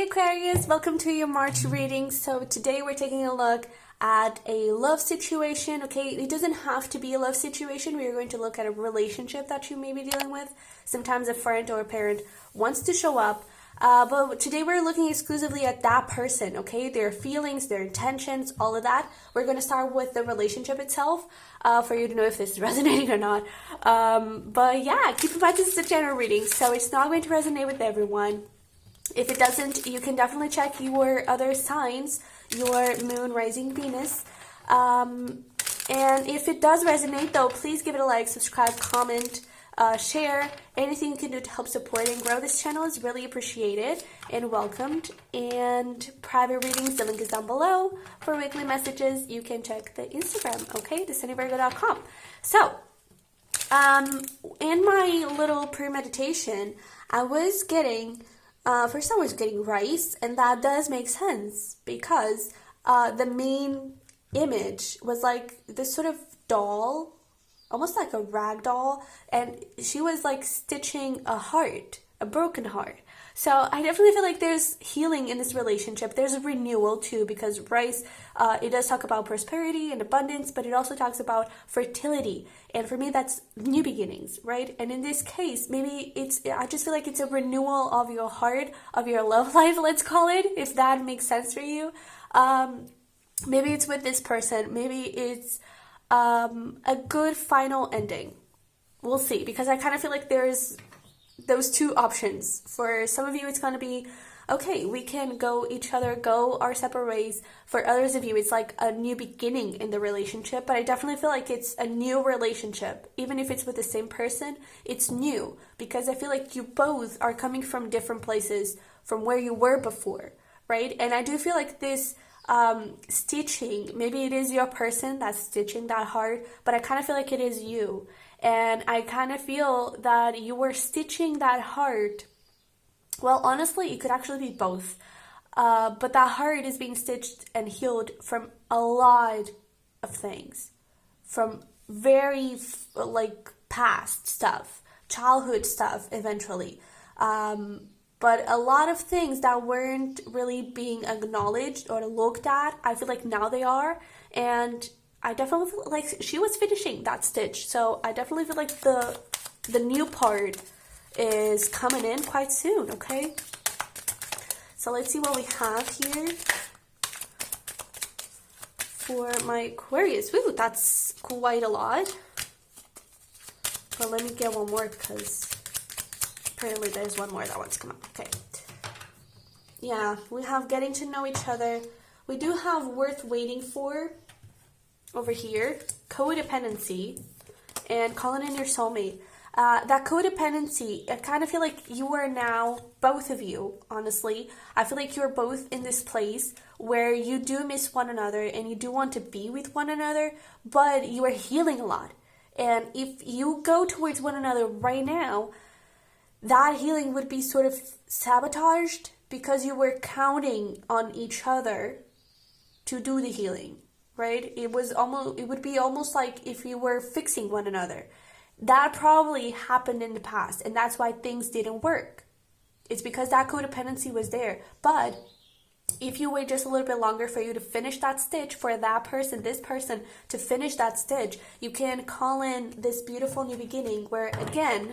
Hey Aquarius, welcome to your March reading. So today we're taking a look at a love situation, okay? It doesn't have to be a love situation. We're going to look at a relationship that you may be dealing with. Sometimes a friend or a parent wants to show up, but today we're looking exclusively at that person, okay? Their feelings, their intentions, all of that. We're going to start with the relationship itself for you to know if this is resonating or not. But yeah, keep in mind this is a general reading, so it's not going to resonate with everyone. If it doesn't, you can definitely check your other signs, your moon, rising, Venus. And if it does resonate, though, please give it a like, subscribe, comment, share. Anything you can do to help support and grow this channel is really appreciated and welcomed. And private readings, the link is down below. For weekly messages, you can check the Instagram, okay, the sunnyvirgo.com. So, in my little pre-meditation, I was getting... first I was getting rice, and that does make sense because the main image was like this sort of doll, almost like a rag doll, and she was like stitching a heart, a broken heart. So I definitely feel like there's healing in this relationship. There's a renewal too, because rice, it does talk about prosperity and abundance, but it also talks about fertility. And for me, that's new beginnings, right? And in this case, maybe I just feel like it's a renewal of your heart, of your love life, let's call it, if that makes sense for you. Maybe it's with this person. Maybe it's a good final ending. We'll see, because I kind of feel like there's those two options. For some of you, it's going to be, okay, we can go our separate ways. For others of you, it's like a new beginning in the relationship, but I definitely feel like it's a new relationship. Even if it's with the same person, it's new, because I feel like you both are coming from different places from where you were before, right? And I do feel like this stitching, maybe it is your person that's stitching that heart, but I kind of feel like it is you. And I kind of feel that you were stitching that heart. Well, honestly, it could actually be both. But that heart is being stitched and healed from a lot of things. From very, past stuff. Childhood stuff, eventually. But a lot of things that weren't really being acknowledged or looked at, I feel like now they are. And I definitely feel like she was finishing that stitch. So I definitely feel like the new part is coming in quite soon, okay? So let's see what we have here for my Aquarius. Woo, that's quite a lot. But let me get one more because apparently there's one more that wants to come up. Okay. Yeah, we have getting to know each other. We do have worth waiting for over here, codependency, and calling in your soulmate. That codependency, I kind of feel like you are now, both of you, honestly, I feel like you're both in this place where you do miss one another and you do want to be with one another, but you are healing a lot. And if you go towards one another right now, that healing would be sort of sabotaged because you were counting on each other to do the healing. Right? It would be almost like if you were fixing one another. That probably happened in the past, and that's why things didn't work. It's because that codependency was there. But if you wait just a little bit longer for you to finish that stitch, for that person, this person, to finish that stitch, you can call in this beautiful new beginning where, again,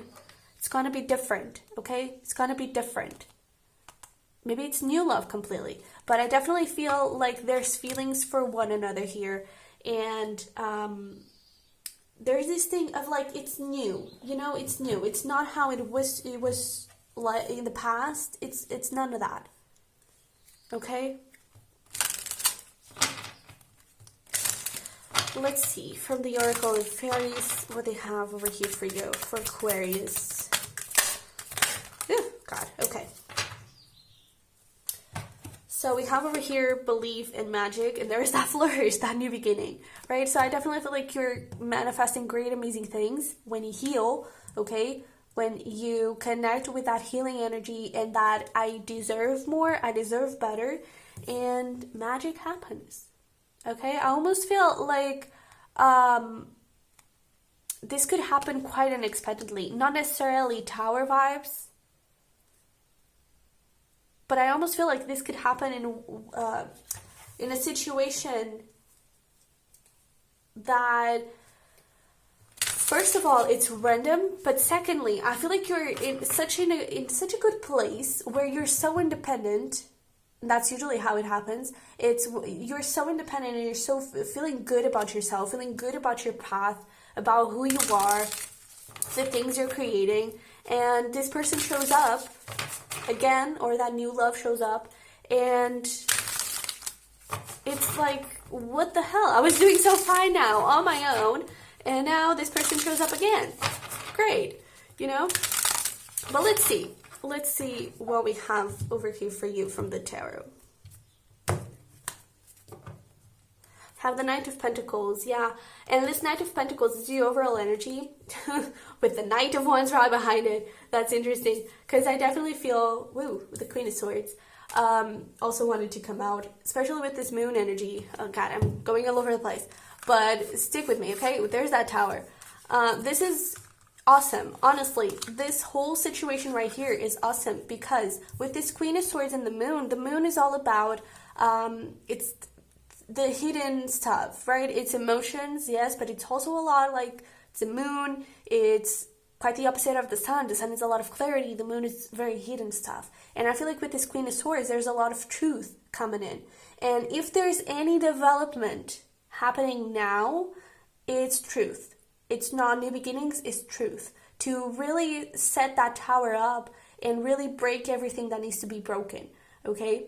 it's going to be different, okay? It's going to be different. Maybe it's new love completely, but I definitely feel like there's feelings for one another here, and there's this thing of like, it's new, it's new. It's not how it was like in the past. It's none of that. Okay? Let's see from the Oracle of Fairies what they have over here for you for Aquarius. Oh God, okay. So we have over here belief in magic, and there's that flourish, that new beginning, right? So I definitely feel like you're manifesting great, amazing things when you heal, okay? When you connect with that healing energy and that I deserve more, I deserve better, and magic happens, okay? I almost feel like this could happen quite unexpectedly. Not necessarily tower vibes, but I almost feel like this could happen in a situation that, first of all, it's random, but secondly, I feel like you're in such a good place where you're so independent. That's usually how it happens. You're so independent and you're so feeling good about yourself, feeling good about your path, about who you are, the things you're creating, and this person shows up again, or that new love shows up, and it's like, what the hell? I was doing so fine now on my own, and now this person shows up again. Great, you know? But let's see. Let's see what we have over here for you from the tarot. Have the Knight of Pentacles, yeah. And this Knight of Pentacles is the overall energy with the Knight of Wands right behind it. That's interesting because I definitely feel, the Queen of Swords also wanted to come out, especially with this moon energy. Oh God, I'm going all over the place. But stick with me, okay? There's that tower. This is awesome. Honestly, this whole situation right here is awesome because with this Queen of Swords and the moon is all about, it's the hidden stuff, right? It's emotions, yes, but it's also a lot like the moon. It's quite the opposite of the sun. The sun is a lot of clarity. The moon is very hidden stuff. And I feel like with this Queen of Swords, there's a lot of truth coming in. And if there's any development happening now, it's truth. It's not new beginnings, it's truth. To really set that tower up and really break everything that needs to be broken, okay?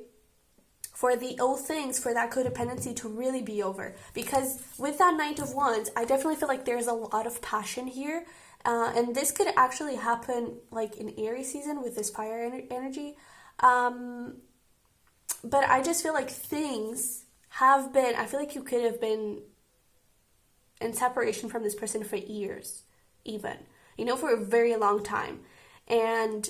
For the old things, for that codependency to really be over. Because with that Knight of Wands, I definitely feel like there's a lot of passion here. And this could actually happen like in Aries season with this fire energy. But I just feel like things have been, I feel like you could have been in separation from this person for years, even, for a very long time. And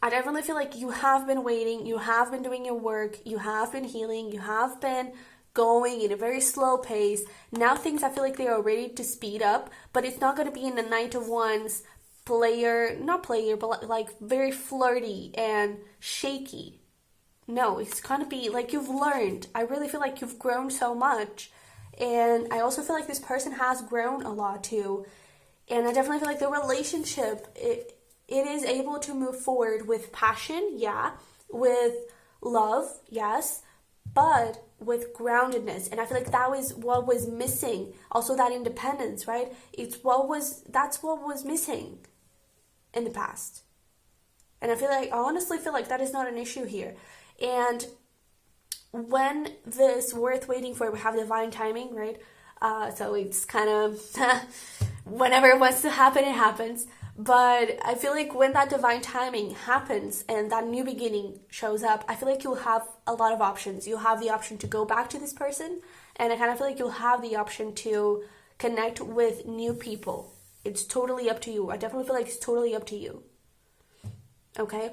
I definitely feel like you have been waiting, you have been doing your work, you have been healing, you have been going in a very slow pace. Now things, I feel like they are ready to speed up, but it's not going to be in the Knight of Wands not player, but like very flirty and shaky. No, it's going to be like you've learned. I really feel like you've grown so much. And I also feel like this person has grown a lot too. And I definitely feel like the relationship, it is able to move forward with passion, yeah, with love, yes, but with groundedness. And I feel like that was what was missing. Also that independence, right? That's what was missing in the past. And I honestly feel like that is not an issue here. And when this worth waiting for, we have divine timing, right? So it's kind of whenever it wants to happen, it happens. But I feel like when that divine timing happens and that new beginning shows up, I feel like you'll have a lot of options. You'll have the option to go back to this person, and I kind of feel like you'll have the option to connect with new people. It's totally up to you. I definitely feel like it's totally up to you. Okay?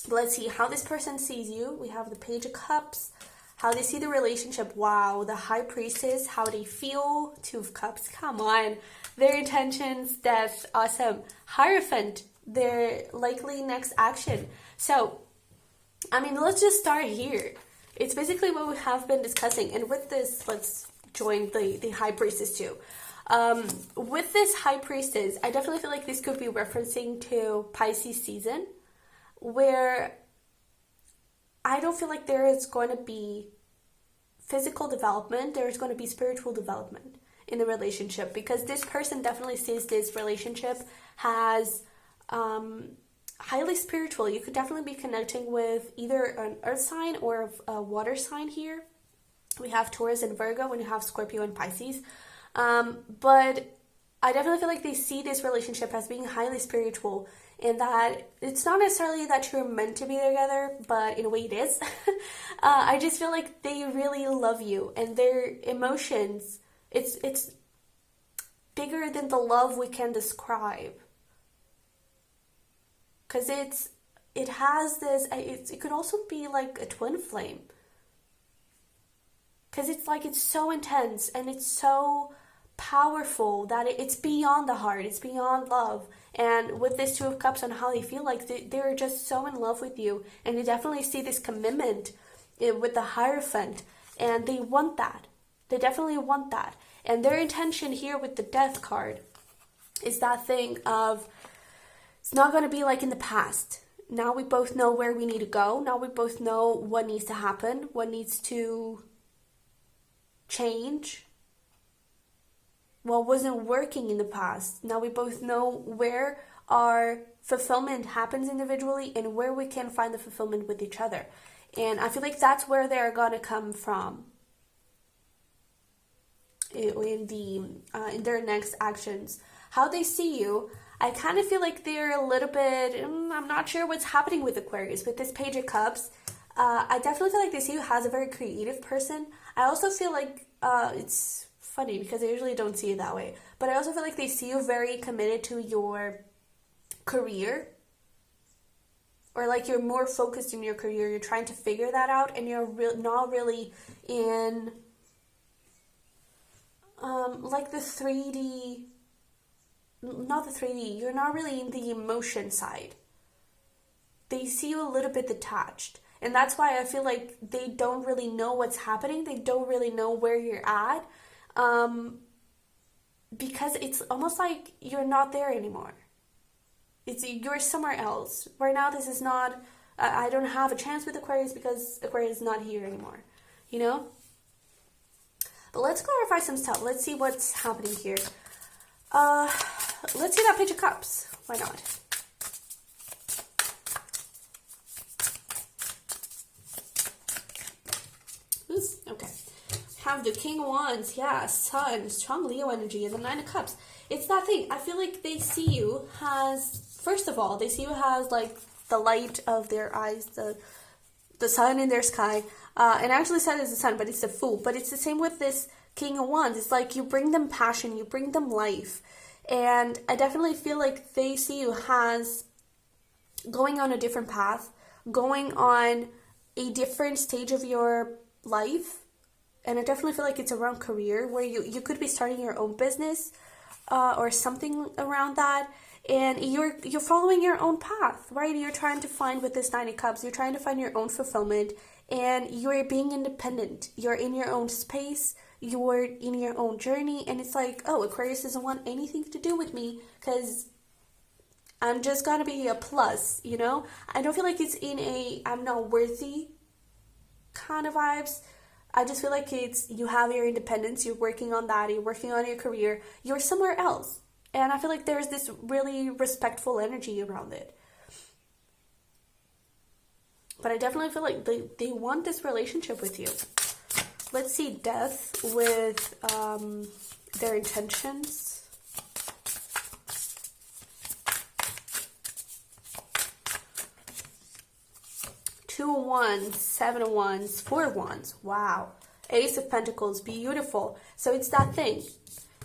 Let's see how this person sees you. We have the Page of Cups. How they see the relationship. Wow. The High Priestess. How they feel. Two of Cups. Come on. Their intentions. Death. Awesome. Hierophant. Their likely next action. So, let's just start here. It's basically what we have been discussing. And with this, let's join the High Priestess too. With this High Priestess, I definitely feel like this could be referencing to Pisces season, where I don't feel like there is going to be physical development, there is going to be spiritual development in the relationship, because this person definitely sees this relationship as highly spiritual. You could definitely be connecting with either an earth sign or a water sign here. We have Taurus and Virgo, and you have Scorpio and Pisces. But I definitely feel like they see this relationship as being highly spiritual, and that it's not necessarily that you're meant to be together, but in a way it is. I just feel like they really love you, and their emotions, it's bigger than the love we can describe. Because it has this, it could also be like a twin flame. Because it's so intense, and it's so powerful, that it's beyond the heart, it's beyond love. And with this Two of Cups on how they feel like they're just so in love with you, and they definitely see this commitment with the Hierophant, and they want that. They definitely want that. And their intention here with the Death card is that thing of, it's not going to be like in the past. Now we both know where we need to go. Now we both know what needs to happen, what needs to change, what wasn't working in the past. Now we both know where our fulfillment happens individually and where we can find the fulfillment with each other. And I feel like that's where they're going to come from in their next actions. How they see you, I kind of feel like they're a little bit, I'm not sure what's happening with Aquarius. With this Page of Cups, I definitely feel like they see you as a very creative person. I also feel like, it's funny because I usually don't see it that way, but I also feel like they see you very committed to your career, or like you're more focused in your career. You're trying to figure that out, and you're not really in like the 3D, not the 3D, you're not really in the emotion side. They see you a little bit detached. And that's why I feel like they don't really know what's happening. They don't really know where you're at. Because it's almost like you're not there anymore. You're somewhere else. Right now, this is not, I don't have a chance with Aquarius because Aquarius is not here anymore. You know? But let's clarify some stuff. Let's see what's happening here. Let's see that Page of Cups. Why not? Okay. Have the King of Wands. Yeah, Sun, strong Leo energy, and the Nine of Cups. It's that thing. I feel like they see you as, first of all, they see you as like the light of their eyes, the sun in their sky. And I actually said it's the sun, but it's the Fool. But it's the same with this King of Wands. It's like you bring them passion, you bring them life. And I definitely feel like they see you as going on a different path, going on a different stage of your life. And I definitely feel like it's around career, where you could be starting your own business or something around that. And you're following your own path, right? You're trying to find, with this Nine of Cups, you're trying to find your own fulfillment, and you're being independent. You're in your own space, you're in your own journey, and it's like, oh, Aquarius doesn't want anything to do with me because I'm just gonna be a plus, you know? I don't feel like it's in a I'm not worthy kind of vibes. I just feel like it's, you have your independence, you're working on that, you're working on your career, you're somewhere else. And I feel like there's this really respectful energy around it. But I definitely feel like they want this relationship with you. Let's see Death with their intentions. Two of Wands, Seven of Wands, Four of Wands. Wow. Ace of Pentacles, beautiful. So it's that thing.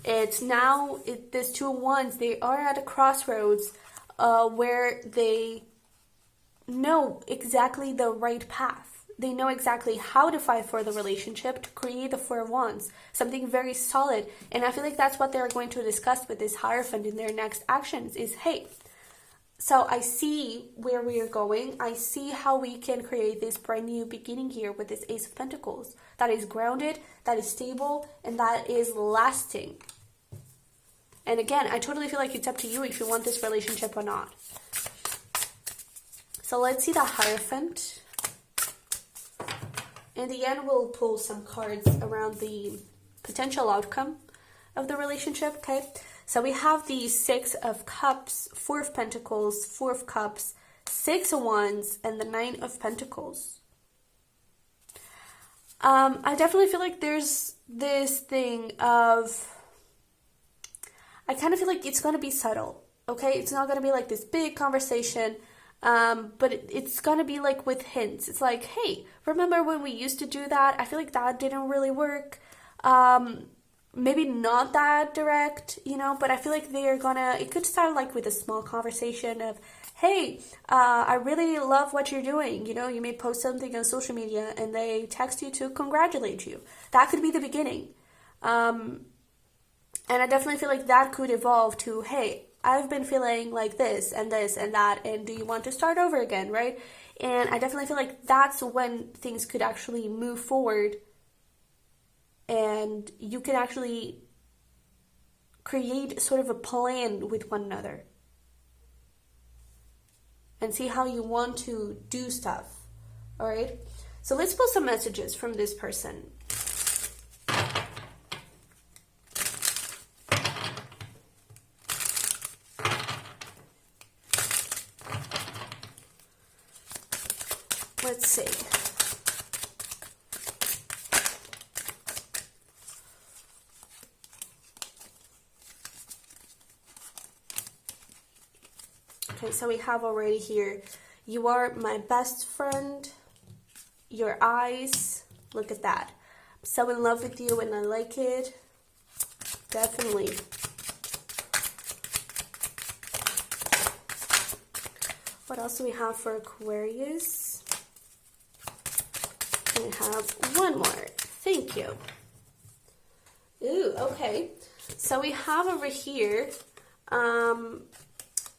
It's now, there's Two of Wands, they are at a crossroads where they know exactly the right path. They know exactly how to fight for the relationship to create the Four of Wands, something very solid. And I feel like that's what they're going to discuss with this Hierophant in their next actions is, hey, so I see where we are going. I see how we can create this brand new beginning here with this Ace of Pentacles that is grounded, that is stable, and that is lasting. And again, I totally feel like it's up to you if you want this relationship or not. So let's see the Hierophant. In the end, we'll pull some cards around the potential outcome of the relationship, okay? So we have the Six of Cups, Four of Pentacles, Four of Cups, Six of Wands, and the Nine of Pentacles. I definitely feel like there's this thing of, I kind of feel like it's going to be subtle, okay? It's not going to be like this big conversation, but it's going to be like with hints. It's like, hey, remember when we used to do that? I feel like that didn't really work. Maybe not that direct, you know, but I feel like they're gonna, it could start like with a small conversation of, hey, I really love what you're doing. You know, you may post something on social media and they text you to congratulate you. That could be the beginning. And I definitely feel like that could evolve to, hey, I've been feeling like this and that, and do you want to start over again, right? And I definitely feel like that's when things could actually move forward and you can actually create sort of a plan with one another and see how you want to do stuff. All right? So let's pull some messages from this person. Let's see. Okay, so we have already here, you are my best friend, your eyes, look at that. I'm so in love with you and I like it. Definitely. What else do we have for Aquarius? We have one more. Thank you. Ooh, okay. So we have over here,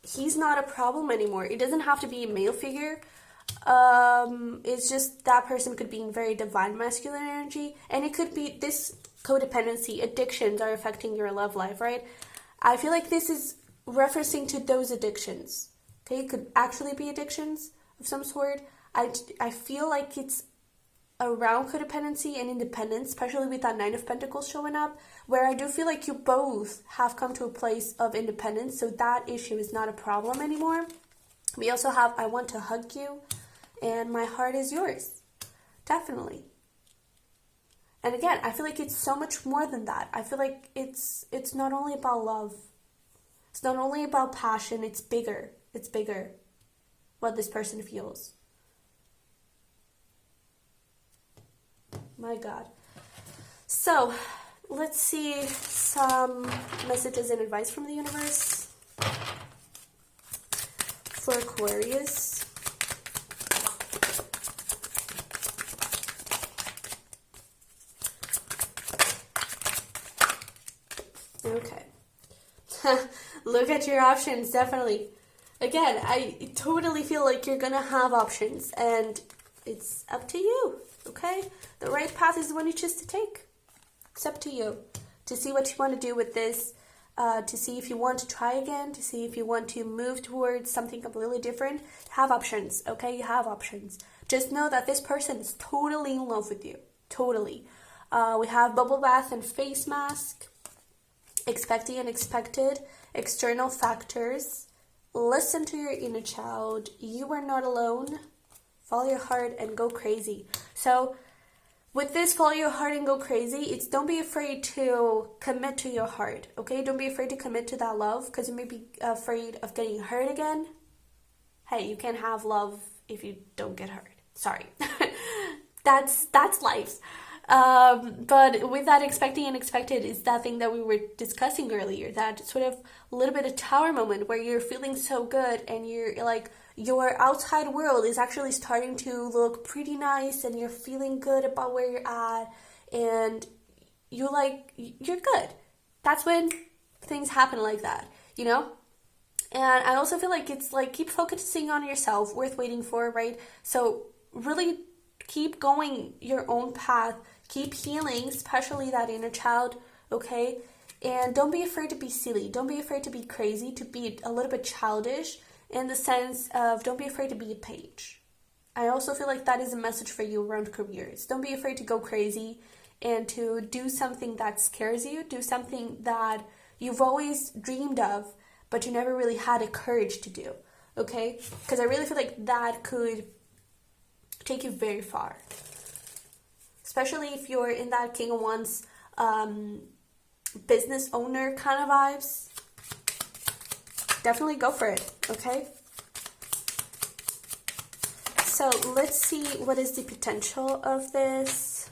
he's not a problem anymore. It doesn't have to be a male figure. It's just that person could be in very divine masculine energy. And it could be this codependency, addictions are affecting your love life, right? I feel like this is referencing to those addictions. Okay, it could actually be addictions of some sort. I feel like it's around codependency and independence, especially with that Nine of Pentacles showing up, where I do feel like you both have come to a place of independence, so that issue is not a problem anymore. We also have I want to hug you, and my heart is yours. Definitely. And again, I feel like it's so much more than that. I feel like it's not only about love. It's not only about passion, it's bigger. It's bigger what this person feels. My God. So, let's see some messages and advice from the universe for Aquarius. Okay. Look at your options, definitely. Again, I totally feel like you're gonna have options, and it's up to you, okay? The right path is the one you choose to take. It's up to you to see what you want to do with this, to see if you want to try again, to see if you want to move towards something completely different. Have options, okay? You have options. Just know that this person is totally in love with you. Totally. We have bubble bath and face mask, expecting and expected, external factors. Listen to your inner child. You are not alone. Follow your heart and go crazy. So with this follow your heart and go crazy, it's don't be afraid to commit to your heart, okay? Don't be afraid to commit to that love, because you may be afraid of getting hurt again. Hey, you can't have love if you don't get hurt. Sorry. that's life. But with that expecting and expected is that thing that we were discussing earlier, that sort of a little bit of tower moment where you're feeling so good and you're like, your outside world is actually starting to look pretty nice and you're feeling good about where you're at and you're good. That's when things happen like that, you know? And I also feel like it's like keep focusing on yourself, worth waiting for, right? So really keep going your own path, keep healing, especially that inner child, okay? And don't be afraid to be silly. Don't be afraid to be crazy, to be a little bit childish, in the sense of don't be afraid to be a page. I also feel like that is a message for you around careers. Don't be afraid to go crazy and to do something that scares you, do something that you've always dreamed of, but you never really had the courage to do, okay? Because I really feel like that could take you very far. Especially if you're in that King of Wands business owner kind of vibes. Definitely go for it, okay? So let's see what is the potential of this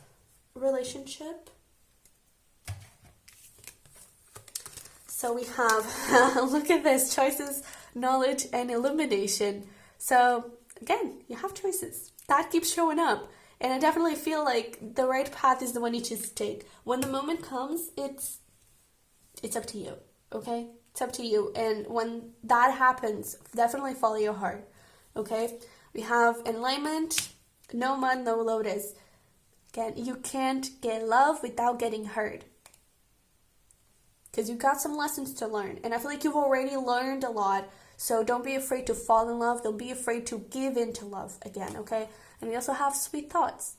relationship. So we have, look at this, choices, knowledge, and illumination. So again, you have choices. That keeps showing up. And I definitely feel like the right path is the one you choose to take. When the moment comes, it's up to you, okay? It's up to you. And when that happens, definitely follow your heart, okay? We have enlightenment, no mud, no lotus. Again, you can't get love without getting hurt. Because you've got some lessons to learn. And I feel like you've already learned a lot. So don't be afraid to fall in love. Don't be afraid to give into love again, okay? And we also have sweet thoughts.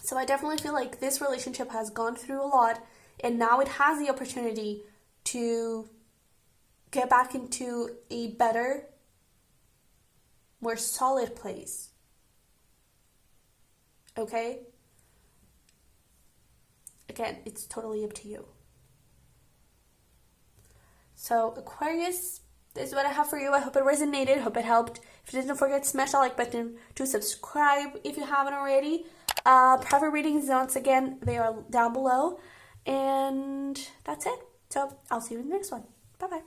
So I definitely feel like this relationship has gone through a lot. And now it has the opportunity to get back into a better, more solid place. Okay? Again, it's totally up to you. So, Aquarius, this is what I have for you. I hope it resonated. Hope it helped. If you didn't forget, smash that like button to subscribe if you haven't already. Private readings, once again, they are down below. And that's it. So, I'll see you in the next one. Bye-bye.